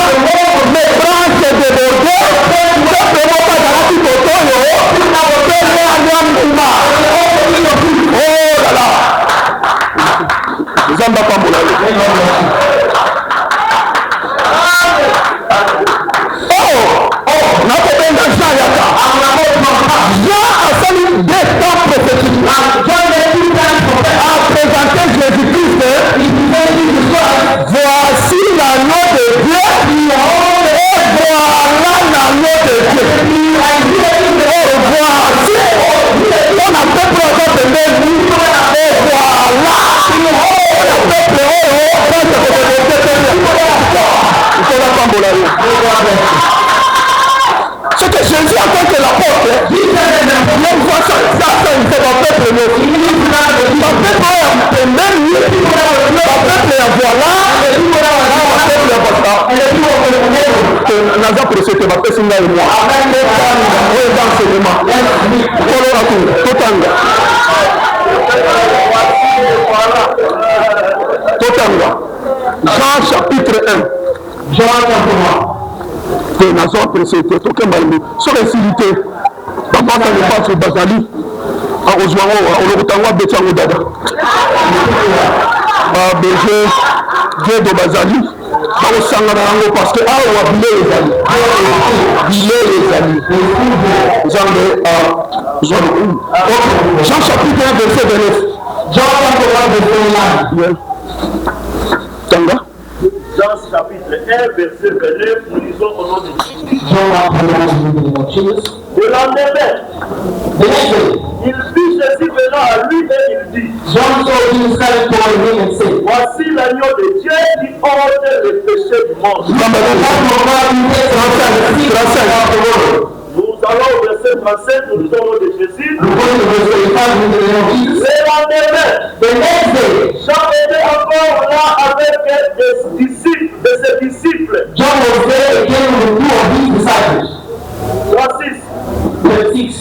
les branches débordaient, simplement pas Alatu Totoyo, oh là là! Zamba Pambola. Jean a fallu des temps prophétiques. A présenté Jésus-Christ. Voici l'agneau de Dieu. Et voilà l'agneau de Dieu. Voici. On a fait pour avoir de l'aide. Et voilà. C'est que Jésus en tant que l'apôtre, même voit ça, il fait mon peuple neuf. Mon peuple est en même lieu, mon peuple est en voilà, mon peuple est en voilà. Naza pour ce que ma personne et moi. Oui, dans ce moment. Totanga. Jean chapitre 1. Jean chapitre 1. Que nous avons précédé, tout le monde, sur les civilités, maman ne pas sur Bazali, en rejoignant, on le retrouve Bétiango Dada. Béjé, Dieu de Bazali, on le sang parce que, on va biler les amis. Biler les amis. Jean chapitre 1, verset 29. Jean chapitre 1, verset 29. Tanga. Jean chapitre 1, verset 29, nous lisons au nom de Jésus. Le lendemain, il vit Jésus venant à lui et il dit, voici l'agneau de Dieu qui ôte les péchés du monde. Nous allons au verset 35, nous lisons au nom de Jésus. Le lendemain, Jean était encore là avec ses disciples. John was there again with two of his disciples. Verset 6.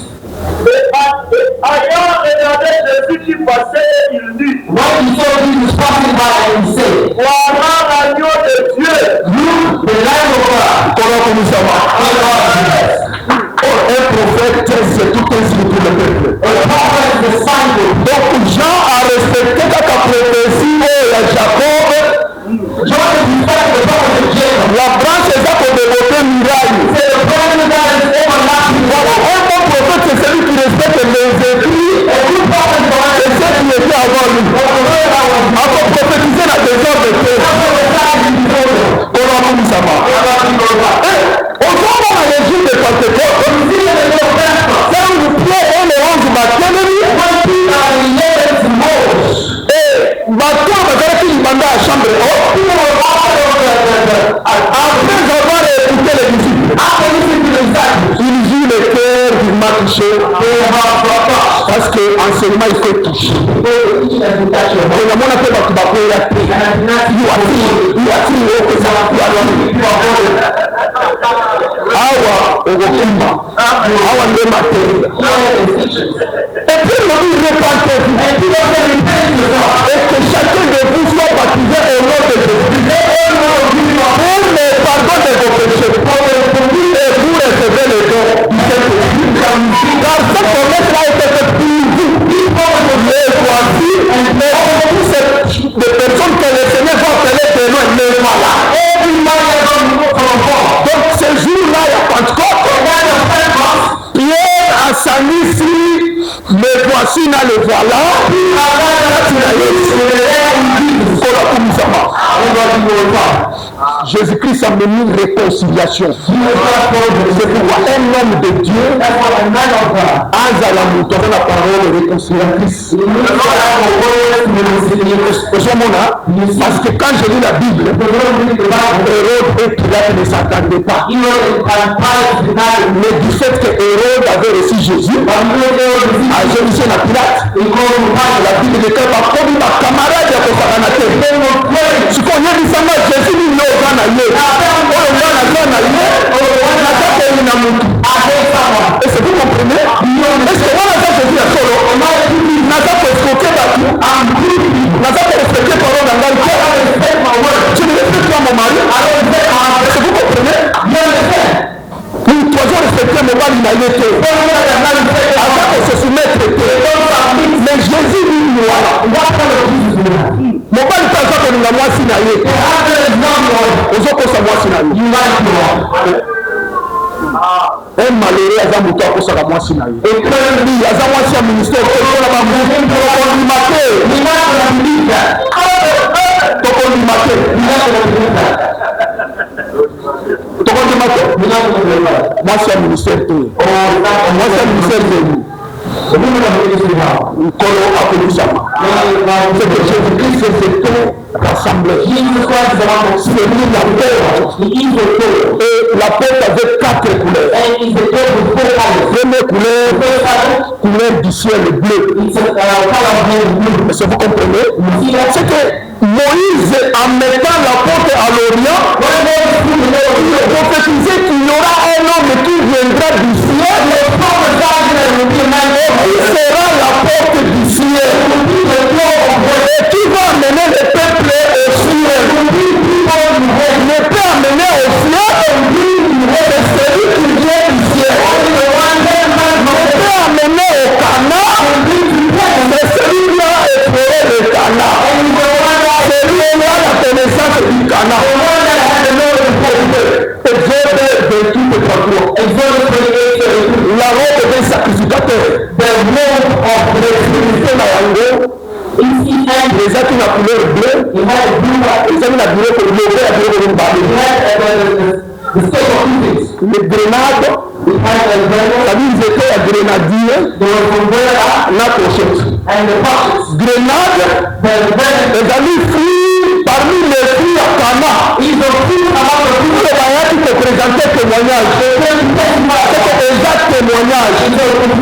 Ayant regardé Jésus qui passait, il dit, when he saw Jesus passing by, he said, voilà l'agneau de Dieu. Look, the Lamb of God. Comment nous savons? Un prophète, c'est tout ainsi pour le peuple. Donc Jean a respecté la prophétie de Jacob. La branche est là pour développer muraille. Voilà, un bon prophète, c'est celui qui respecte les écrits et ce qui était avant lui. Avant prophétiser la bakomisama. Ozomona les jours de Pentecôte, quand Pierre et les 11 batelemi, et bato bazalaki libanda ya chambre haute, après avoir écouté les disciples, ils eurent le cœur du touché, parce que enseignement il faut toucher. Awa ogokumba awa nde materia et puis le dit repentez-vous et que chacun de vous soit baptisé au nom de Jésus pour le pardon de vos péchés et vous recevez le don du Saint-Esprit, car cette promesse-là était faite pour vous. Mais voici les personnes que le Seigneur va appeler de loin, les voilà. Donc ce jour-là, il y a Pentecôte. Pierre a sali ici, mais voici, là, le voilà. Jésus-Christ a mené une réconciliation. C'est pourquoi un homme de Dieu a la parole réconciliatrice. Parce que quand je lis la Bible, Hérode et Pilate ne s'attendaient pas. Mais du fait que Hérode avait reçu Jésus, à Jérusalem à Pilate, la Bible était pas comme ma camarade à Kosaganate. Ce qu'on a dit, ça m'a Jésus dit non, on a lié. Et c'est vous comprenez? Est-ce que on a fait Jésus à solo? On a pas escroqué Batou. On n'a pas respecté parole dans le cœur. Je ne respecte pas mon mari. Est-ce que vous comprenez? Nous devons respecter mon mari, il a été. Avant de se soumettre, mais Jésus dit voilà. Mon père n'est pas ça que nous avons moi signaler. Aux autres, ça moi signaler. Un malheureux, il y a un mouton pour ça moi signaler. Et puis, il y a un ministère qui est là-bas. Moi, c'est un ministère. Moi, c'est un ministère de nous. C'est que Jésus-Christ se fait rassembler. C'est lui la porte. Et la porte avait 4 couleurs. Première couleur du ciel bleu. Est-ce que vous comprenez? C'est que Moïse, en mettant la porte à l'Orient, il prophétisait qu'il y aura un homme qui viendra du ciel. Il sera la porte du ciel. Et qui va amener le peuple au ciel. Ne peut amener au ciel que celui qui vient du ciel. Ne peut amener au Canaan que celui-là est créé le Canaan. Celui-là la connaissance du Canaan. Exode 28:33. La robe des sacrificateurs. The robe of the sacrificateurs. Ici, les gens qui ont la couleur bleue, les gens qui ont la couleur les grenades, ils étaient à grenadier, la pochette. Grenade, les amis fruits, parmi les fruits à Cana, ils ont pris le voyage qui te présentait témoignage. C'était déjà témoignage.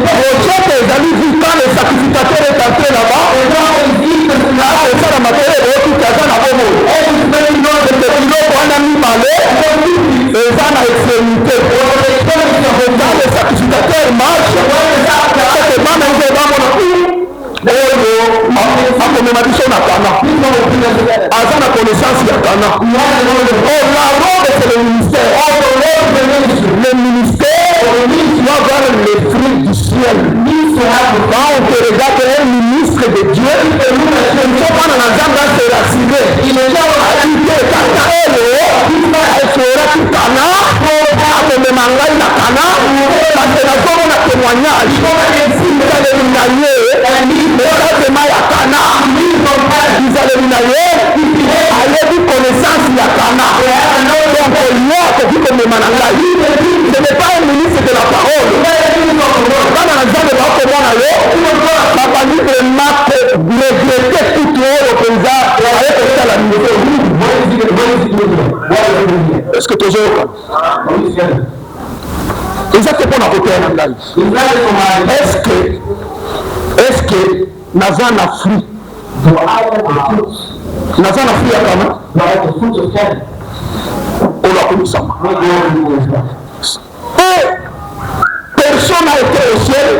Pochette, les amis, vu quand le sacrificateur est entré là-bas, ça la matière est tout à fait la bonne. Et ça n'a extrémité. Quand le sacrificateur marche, cette main est dans mon akomémadisson à Cana. Avant la connaissance de Cana. Oh, la robe c'est le ministère. Le ministère doit avoir les fruits du ciel. Quand on te regarde un ministre de Dieu, il faut prendre la jambe à se rassiner. Il est là à l'idée de Cana. Elle sera tout Cana. Akomémangaï na Cana. Parce que la zone a témoignage. Vous allez vous nailler. Vous allez vous nailler. Allez vous connaissance de Cana. Donc Ce n'est pas un ministre de la parole. Quand on a besoin de voir comment on a eu, la famille vraiment regretter tout le président avec la ministre. Est-ce que tu as exactement la côté en live. Est-ce que Nazan a fruit? Nazan a fruit à quand même? On l'a connu ça. Et personne n'a été au ciel,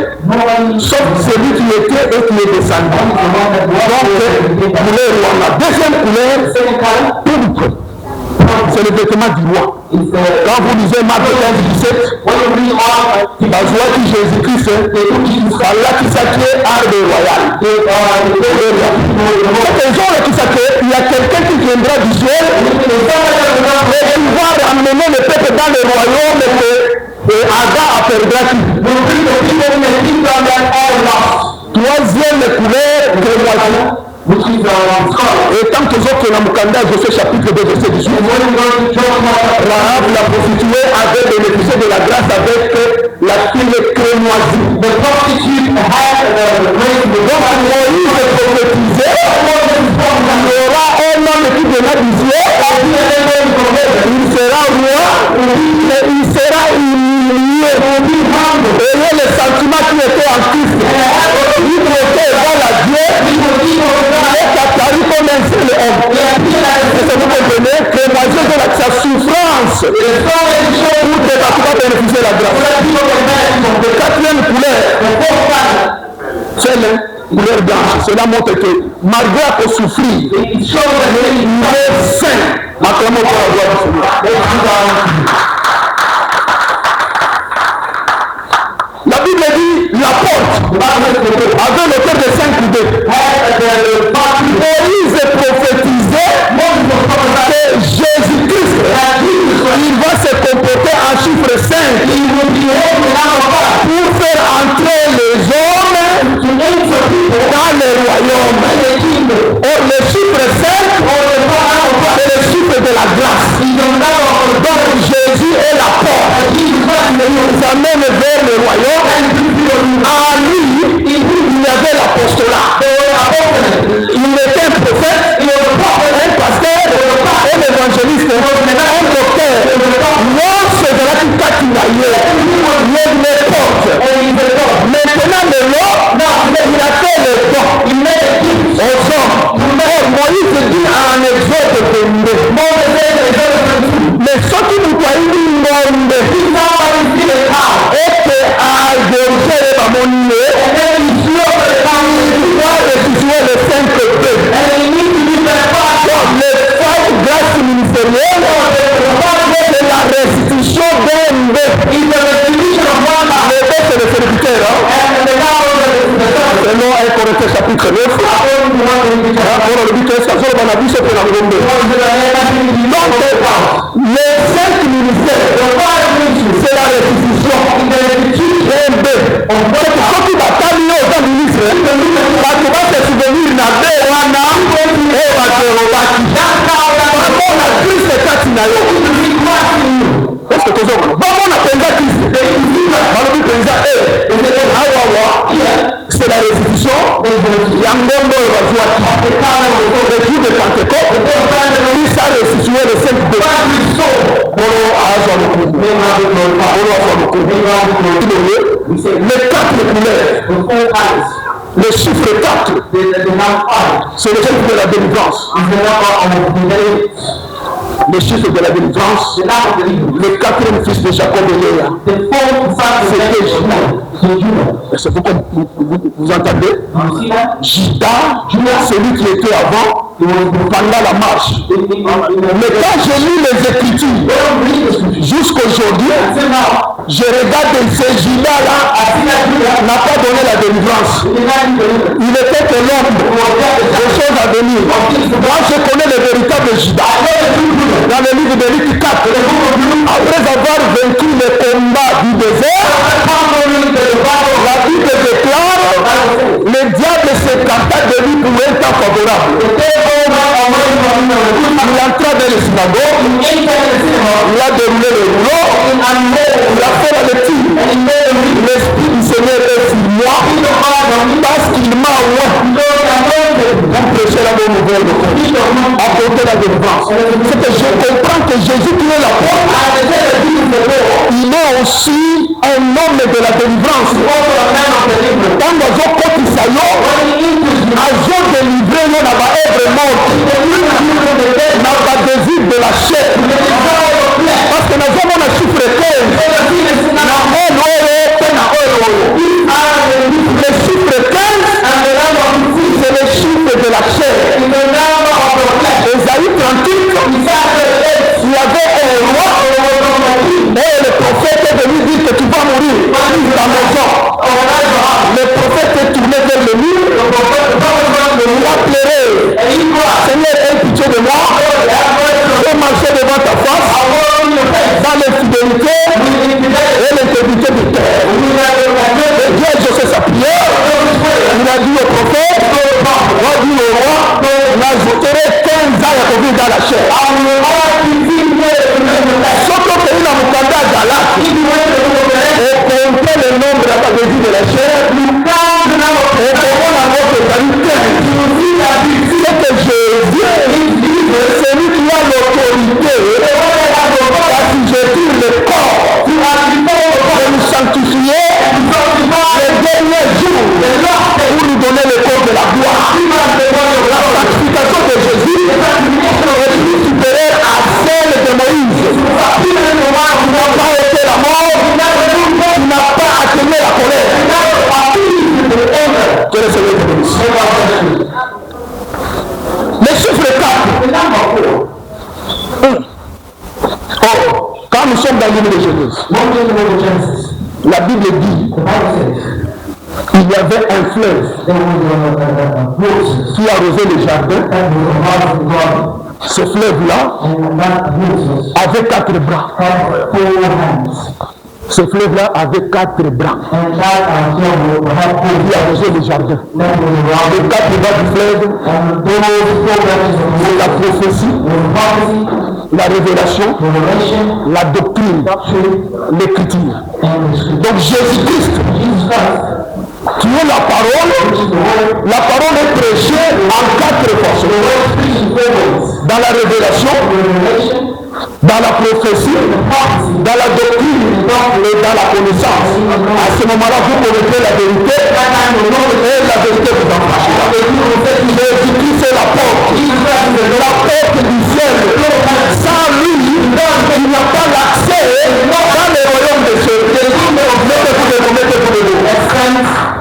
sauf celui qui était et qui est descendu. Donc, couleur roi. Deuxième couleur, pourpre. C'est le vêtement du roi. Quand vous lisez Marc 15, 17, la joie qui Jésus-Christ, Allah qui s'appelait arbre royal. Il y a quelqu'un qui viendra du ciel et qui va ramener le peuple dans le royaume et Ada perdra tout. Troisième couleur, crémoisie. Et tant que autres dans Mukanda, Josué chapitre 2, verset 18, Rahab, la prostituée, avait bénéficié de la grâce avec la fille crémoisie. Donc Moïse prophétisait, il y aura un homme qui viendra du ciel, il sera roi, et il sera humilié. Et le sentiment qui était en Christ, il était égal à Dieu, est apparu comme un seul homme. Est-ce que vous comprenez que moi je veux sa souffrance pour que tu vas bénéficier de la grâce. Le quatrième couleur, c'est la couleur blanche. Cela montre que malgré qu'on souffrir, il est saint. Acclamons pour la gloire du Seigneur. La Bible dit la porte avait le cœur de 5 coudées. Moïse prophétisait que Jésus-Christ, il va se comporter en chiffre 5 pour faire entrer les hommes dans le royaume. Or, le chiffre 5, c'est le chiffre de la grâce. Donc, Jésus est la porte. Il nous amène vers le royaume. En lui, il y avait l'apostolat. Il était un prophète, un pasteur, un évangéliste, un docteur. Lorsque de la les portes. Maintenant, le Lord, il a fait le don. Il met aux hommes. Moïse dit en Exode 22. Mais ce qui nous doit dire monde, et que à Jérusalem, à mon nez, il doit restituer le 5 peu. Les 5 grâces ministérielles, c'est la restitution d'un bœuf. Le bœuf, c'est le serviteur. Selon 1 Corinthiens chapitre 9, donc, les 5 ministères, c'est la restitution d'un bœuf. Donc, quand tu vas t'amener aux ministres, tu vas te souvenir d'un bœuf et va te rebattre. On a Christ et Katinayo. Est-ce que tu as bon, on a pensé Christ. C'est la restitution. Yangondo et Vazoati. Le jour de Pentecôte, il s'est restitué le 5 de les 4 couleurs. Le chiffre 4, c'est le chiffre de la délivrance. Le chiffre de la délivrance, le 4e fils de Jacob et Léa, c'était Judas. Vous entendez? Judas, celui qui était avant, pendant la marche. Mais quand je lis les Écritures, jusqu'aujourd'hui, je regarde ce Judas-là n'a pas donné la délivrance. Il était que l'homme des choses à venir. Moi, je connais le véritable Judas. Dans le livre de Luc 4, après avoir vaincu le combat du désert, la Bible déclare le diable s'écarta de lui pour un temps favorable. Il entra dans le les synagogues, il a déroulé le rouleau, il a fait la lecture. L'Esprit du Seigneur est sur moi parce qu'il m'a oint pour prêcher la bonne nouvelle, apporter la délivrance. C'est que je comprends que Jésus qui est la porte, il est aussi un homme de la délivrance. Quand nous avons compris ça, nous avons délivré notre œuvre morte, notre désir de la chair. Parce que nous avons un chiffre 15. Le chiffre 15, c'est le chiffre de la chair. Ésaïe 38, il y avait un roi et le prophète est venu dire que tu vas mourir dans ta maison. Le prophète est tourné vers le mur, il a pleuré. Seigneur, aie pitié de moi. Je marchais devant ta face dans l'infidélité et l'intégrité du terre. Et Dieu a exaucé sa prière. Il a dit au prophète, il a dit au roi, j'ajouterai 15 ans à vivre dans la chair. Sauf que pays dans mon candidat à Galate, et compter le nombre de la chair, et comment la mort est venue 15. C'est que Jésus, celui qui a l'autorité, assujettir le corps, de nous sanctifier les derniers jours, pour nous donner le corps de la gloire. La sanctification de Jésus est plus supérieure à celle de Moïse. Tu n'as pas été la mort, tu n'as pas atteint la colère. Que le Seigneur te bénisse. Le chiffre 4. Oh, quand nous sommes dans l'île de Genèse, la Bible dit il y avait un fleuve qui arrosait le jardin. Ce fleuve-là avait 4 bras. Ce fleuve-là avait 4 bras qui arrosait le jardin. Les 4 bras du fleuve, c'est la prophétie, la révélation, la doctrine, l'écriture. Donc Jésus-Christ, qui est la parole est prêchée en 4 façons. Dans la révélation, dans la prophétie, dans la doctrine et dans la connaissance. À ce moment-là, vous connaissez la vérité et la vérité vous affranchira. Jésus-Christ est la porte du ciel.